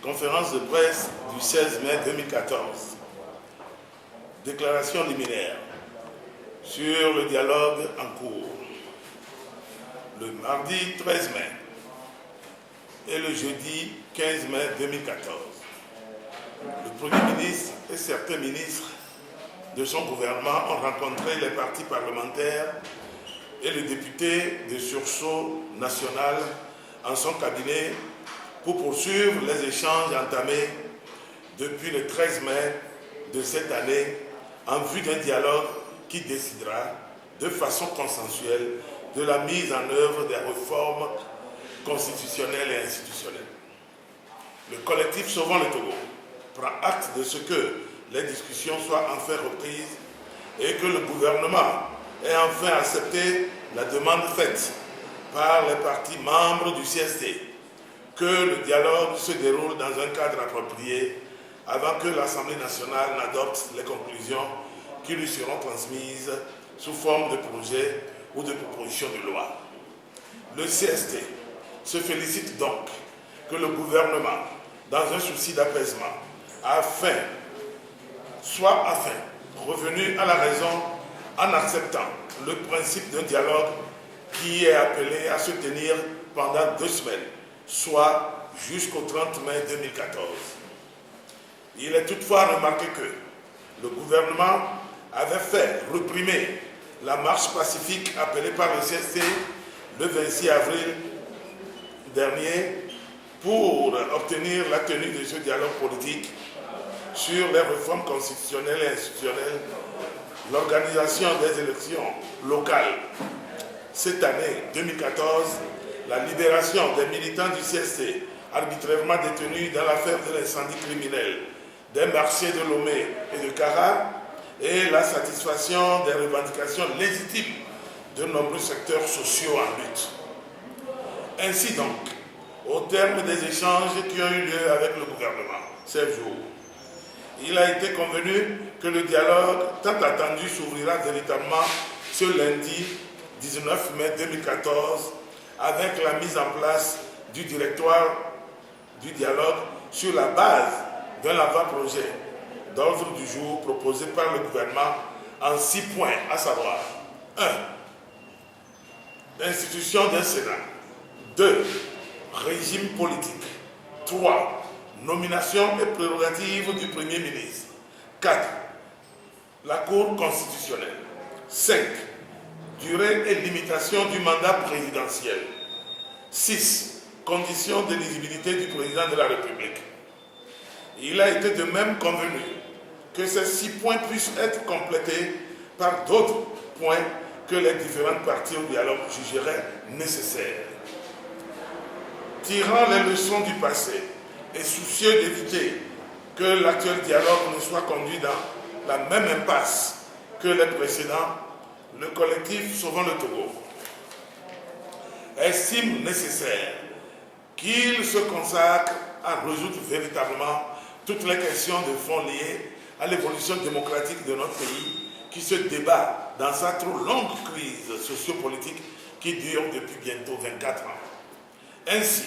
Conférence de presse du 16 mai 2014. Déclaration liminaire sur le dialogue en cours. Le mardi 13 mai et le jeudi 15 mai 2014. Le Premier ministre et certains ministres de son gouvernement ont rencontré les partis parlementaires et le député de sursaut national en son cabinet pour poursuivre les échanges entamés depuis le 13 mai de cette année en vue d'un dialogue qui décidera de façon consensuelle de la mise en œuvre des réformes constitutionnelles et institutionnelles. Le collectif Sauvons le Togo prend acte de ce que les discussions soient enfin reprises et que le gouvernement ait enfin accepté la demande faite par les partis membres du CST que le dialogue se déroule dans un cadre approprié avant que l'Assemblée nationale n'adopte les conclusions qui lui seront transmises sous forme de projet ou de proposition de loi. Le CST se félicite donc que le gouvernement, dans un souci d'apaisement, soit revenu à la raison en acceptant le principe d'un dialogue qui est appelé à se tenir pendant 2 semaines, soit jusqu'au 30 mai 2014. Il est toutefois remarqué que le gouvernement avait fait réprimer la marche pacifique appelée par le CST le 26 avril dernier pour obtenir la tenue de ce dialogue politique sur les réformes constitutionnelles et institutionnelles, l'organisation des élections locales cette année 2014, la libération des militants du CST arbitrairement détenus dans l'affaire de l'incendie criminel des marchés de Lomé et de Kara et la satisfaction des revendications légitimes de nombreux secteurs sociaux en lutte. Ainsi donc, au terme des échanges qui ont eu lieu avec le gouvernement ces jours, il a été convenu que le dialogue tant attendu s'ouvrira véritablement ce lundi 19 mai 2014 avec la mise en place du directoire du dialogue sur la base d'un avant-projet d'ordre du jour proposé par le gouvernement en 6 points, à savoir 1. Institution d'un Sénat. 2. Régime politique. 3. Nomination et prérogatives du Premier ministre. 4. La Cour constitutionnelle. 5. Durée et limitation du mandat présidentiel. 6. Conditions d'éligibilité du président de la République. Il a été de même convenu que ces 6 points puissent être complétés par d'autres points que les différentes parties au dialogue jugeraient nécessaires. Tirant les leçons du passé et soucieux d'éviter que l'actuel dialogue ne soit conduit dans la même impasse que les précédents, le collectif Sauvons le Togo estime nécessaire qu'il se consacre à résoudre véritablement toutes les questions de fond liées à l'évolution démocratique de notre pays qui se débat dans sa trop longue crise sociopolitique qui dure depuis bientôt 24 ans. Ainsi,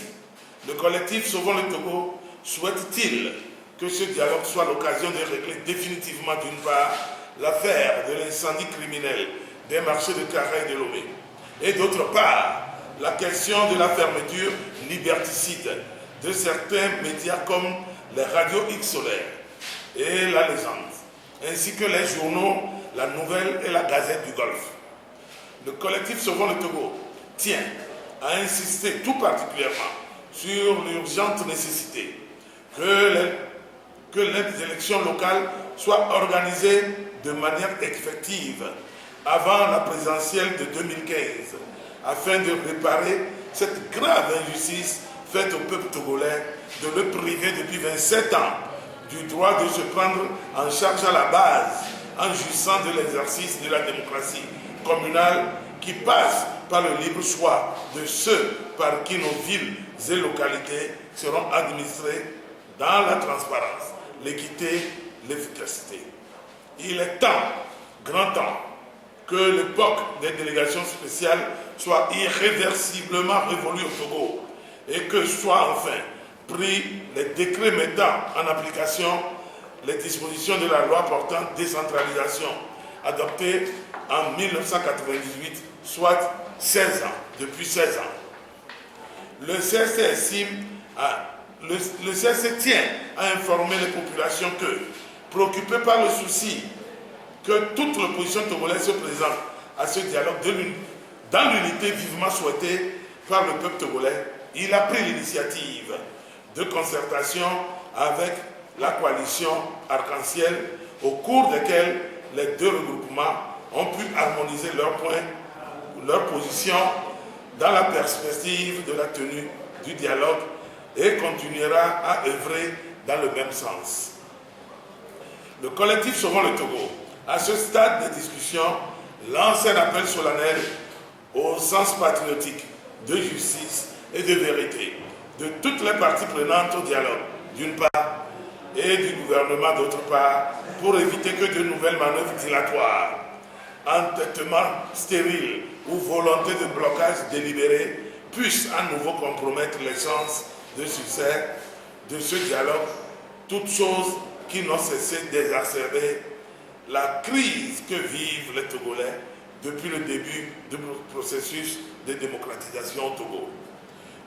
le collectif Sauvons le Togo souhaite-t-il que ce dialogue soit l'occasion de régler définitivement d'une part l'affaire de l'incendie criminel des marchés de Kara et de Lomé et d'autre part la question de la fermeture liberticide de certains médias comme les radios X solaires et la Légende, ainsi que les journaux La Nouvelle et la Gazette du Golfe. Le collectif Sauvons le Togo tient à insister tout particulièrement sur l'urgente nécessité que les élections locales soient organisées de manière effective avant la présidentielle de 2015, afin de réparer cette grave injustice faite au peuple togolais de le priver depuis 27 ans du droit de se prendre en charge à la base en jouissant de l'exercice de la démocratie communale qui passe par le libre choix de ceux par qui nos villes et localités seront administrées dans la transparence, l'équité, l'efficacité. Il est temps, grand temps, que l'époque des délégations spéciales soit irréversiblement révolue au Togo et que soit enfin pris les décrets mettant en application les dispositions de la loi portant décentralisation, adoptée en 1998, soit 16 ans, depuis 16 ans. Le CRC tient à informer les populations que, préoccupées par le souci que toute l'opposition togolaise se présente à ce dialogue dans l'unité vivement souhaitée par le peuple togolais, il a pris l'initiative de concertation avec la coalition Arc-en-Ciel, au cours desquelles les deux regroupements ont pu harmoniser leurs positions dans la perspective de la tenue du dialogue et continuera à œuvrer dans le même sens. Le collectif Sauvons le Togo, à ce stade des discussions, lance un appel solennel au sens patriotique, de justice et de vérité de toutes les parties prenantes au dialogue, d'une part, et du gouvernement d'autre part, pour éviter que de nouvelles manœuvres dilatoires, entêtements stériles ou volonté de blocage délibéré puissent à nouveau compromettre les chances de succès de ce dialogue, toutes choses qui n'ont cessé d'exacerber la crise que vivent les Togolais depuis le début du processus de démocratisation au Togo.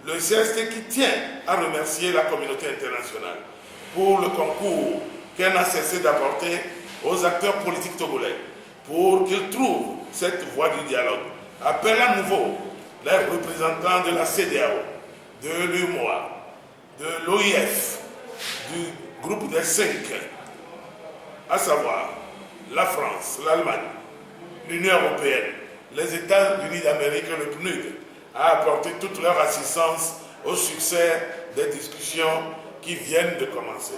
Le CST qui tient à remercier la communauté internationale pour le concours qu'elle n'a cessé d'apporter aux acteurs politiques togolais pour qu'ils trouvent cette voie du dialogue, appelle à nouveau les représentants de la CEDEAO, de l'UMOA, de l'OIF, du groupe des 5, à savoir la France, l'Allemagne, l'Union européenne, les États-Unis d'Amérique et le PNUD, à apporter toute leur assistance au succès des discussions qui viennent de commencer.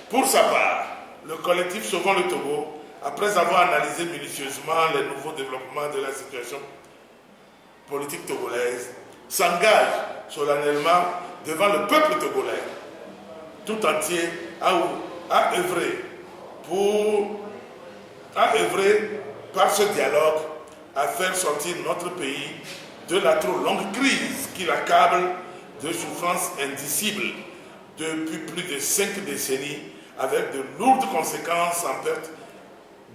Pour sa part, le collectif Sauvons le Togo, après avoir analysé minutieusement les nouveaux développements de la situation politique togolaise, s'engage solennellement devant le peuple togolais tout entier à œuvrer par ce dialogue à faire sortir notre pays de la trop longue crise qui l'accable de souffrances indicibles depuis plus de 5 décennies, avec de lourdes conséquences en perte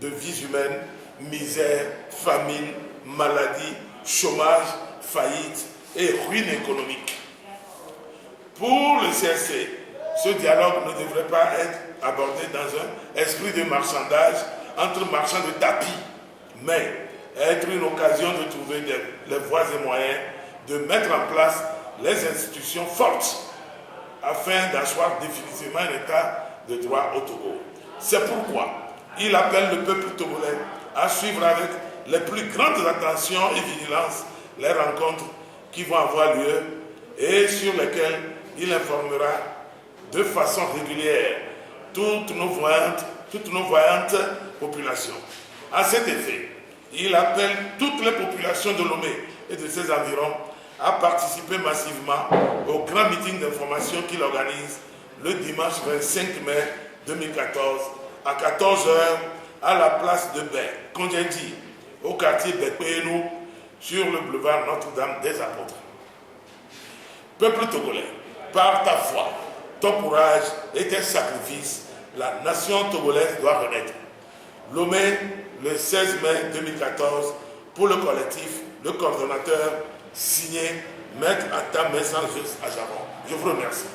de vies humaines, misère, famine, maladie, chômage, faillite et ruine économique. Pour le CRC, ce dialogue ne devrait pas être abordé dans un esprit de marchandage entre marchands de tapis, mais être une occasion de trouver les voies et moyens de mettre en place les institutions fortes afin d'asseoir définitivement un état de droit au Togo. C'est pourquoi il appelle le peuple togolais à suivre avec les plus grandes attentions et vigilance les rencontres qui vont avoir lieu et sur lesquelles il informera de façon régulière toutes nos voyantes populations. À cet effet, il appelle toutes les populations de Lomé et de ses environs à participer massivement au grand meeting d'information qu'il organise le dimanche 25 mai 2014 à 14 h à la place de Bé, Kondjendi, au quartier Bekpénou, sur le boulevard Notre-Dame des Apôtres. Peuple togolais, par ta foi, ton courage et tes sacrifices, la nation togolaise doit renaître. Lomé, le 16 mai 2014, pour le collectif, le coordonnateur signé Maître Atta Messanges Ajaron. Je vous remercie.